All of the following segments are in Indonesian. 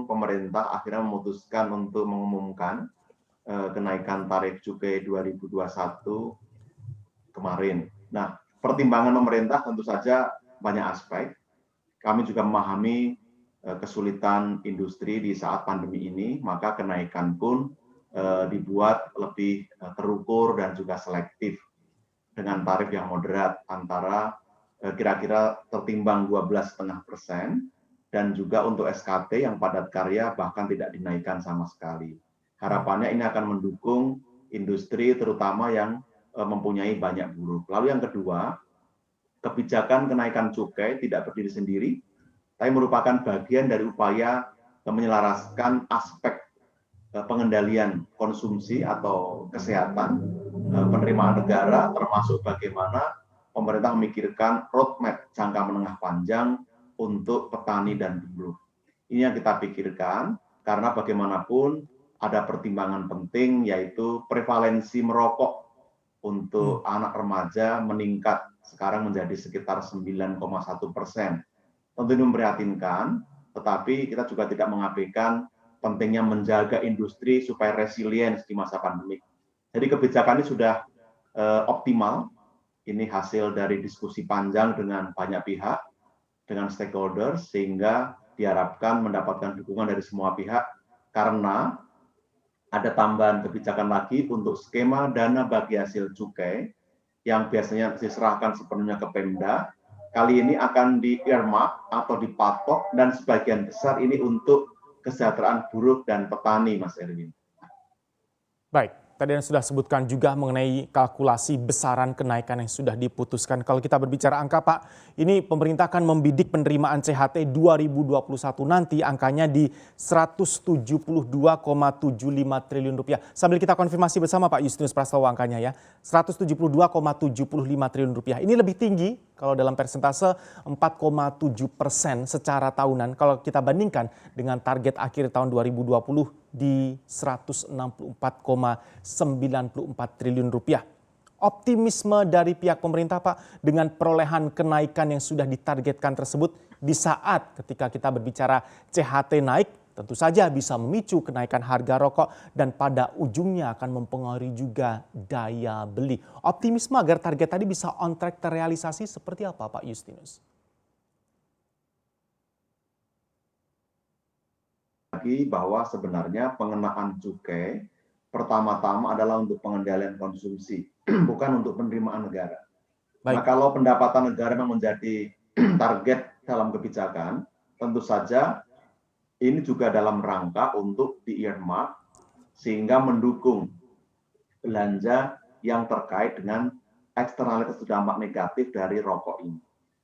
pemerintah akhirnya memutuskan untuk mengumumkan kenaikan tarif cukai 2021 kemarin. Nah, pertimbangan pemerintah tentu saja banyak aspek. Kami juga memahami kesulitan industri di saat pandemi ini, maka kenaikan pun dibuat lebih terukur dan juga selektif dengan tarif yang moderat antara kira-kira tertimbang 12,5%, dan juga untuk SKT yang padat karya bahkan tidak dinaikkan sama sekali. Harapannya ini akan mendukung industri terutama yang mempunyai banyak buruh. Lalu yang kedua, kebijakan kenaikan cukai tidak berdiri sendiri, tapi merupakan bagian dari upaya menyelaraskan aspek pengendalian konsumsi atau kesehatan penerimaan negara, termasuk bagaimana pemerintah memikirkan roadmap jangka menengah panjang untuk petani dan buruh. Ini yang kita pikirkan, karena bagaimanapun ada pertimbangan penting, yaitu prevalensi merokok untuk anak remaja meningkat sekarang menjadi sekitar 9,1%. Tentu ini memprihatinkan, tetapi kita juga tidak mengabaikan pentingnya menjaga industri supaya resilience di masa pandemi. Jadi kebijakan ini sudah optimal. Ini hasil dari diskusi panjang dengan banyak pihak, dengan stakeholders, sehingga diharapkan mendapatkan dukungan dari semua pihak, karena ada tambahan kebijakan lagi untuk skema dana bagi hasil cukai yang biasanya diserahkan sepenuhnya ke Pemda. Kali ini akan di-earmark atau dipatok, dan sebagian besar ini untuk kesejahteraan buruh dan petani, Mas Erwin. Baik, tadi Anda sudah sebutkan juga mengenai kalkulasi besaran kenaikan yang sudah diputuskan. Kalau kita berbicara angka, Pak, ini pemerintah akan membidik penerimaan CHT 2021 nanti angkanya di 172,75 triliun rupiah. Sambil kita konfirmasi bersama Pak Justinus Prastowo angkanya ya, 172,75 triliun rupiah. Ini lebih tinggi kalau dalam persentase 4,7% secara tahunan kalau kita bandingkan dengan target akhir tahun 2020 di 164,94 triliun rupiah. Optimisme dari pihak pemerintah, Pak, dengan perolehan kenaikan yang sudah ditargetkan tersebut di saat ketika kita berbicara CHT naik, tentu saja bisa memicu kenaikan harga rokok dan pada ujungnya akan mempengaruhi juga daya beli. Optimisme agar target tadi bisa on track terrealisasi seperti apa, Pak Justinus? Bahwa sebenarnya pengenaan cukai pertama-tama adalah untuk pengendalian konsumsi, bukan untuk penerimaan negara. Nah, kalau pendapatan negara memang menjadi target dalam kebijakan, tentu saja ini juga dalam rangka untuk di-earmark sehingga mendukung belanja yang terkait dengan eksternalitas dampak negatif dari rokok ini.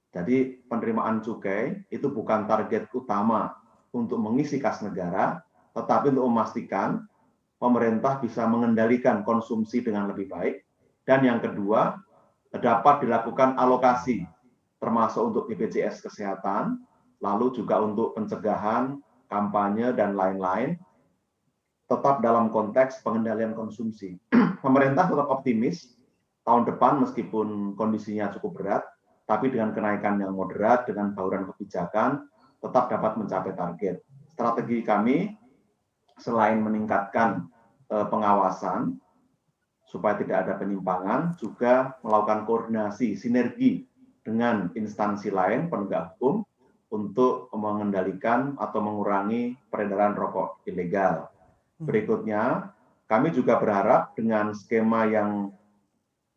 Jadi penerimaan cukai itu bukan target utama untuk mengisi kas negara, tetapi untuk memastikan pemerintah bisa mengendalikan konsumsi dengan lebih baik. Dan yang kedua, dapat dilakukan alokasi, termasuk untuk BPJS Kesehatan, lalu juga untuk pencegahan, kampanye, dan lain-lain, tetap dalam konteks pengendalian konsumsi. Pemerintah tetap optimis, tahun depan meskipun kondisinya cukup berat, tapi dengan kenaikan yang moderat, dengan bauran kebijakan, tetap dapat mencapai target. Strategi kami, selain meningkatkan pengawasan, supaya tidak ada penyimpangan, juga melakukan koordinasi, sinergi dengan instansi lain, penegak hukum, untuk mengendalikan atau mengurangi peredaran rokok ilegal. Berikutnya, kami juga berharap dengan skema yang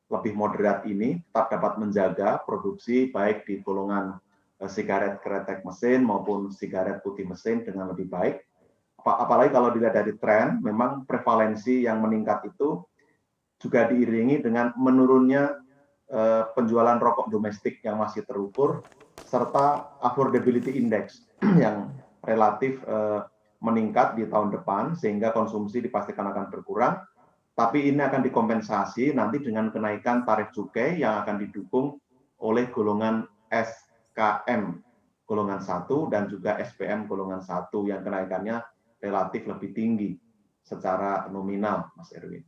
lebih moderat ini tetap dapat menjaga produksi baik di golongan sigaret kretek mesin maupun sigaret putih mesin dengan lebih baik. Apalagi kalau dilihat dari tren, memang prevalensi yang meningkat itu juga diiringi dengan menurunnya penjualan rokok domestik yang masih terukur, serta affordability index yang relatif meningkat di tahun depan, sehingga konsumsi dipastikan akan berkurang. Tapi ini akan dikompensasi nanti dengan kenaikan tarif cukai yang akan didukung oleh golongan SKM golongan 1 dan juga SPM golongan 1 yang kenaikannya relatif lebih tinggi secara nominal, Mas Erwin.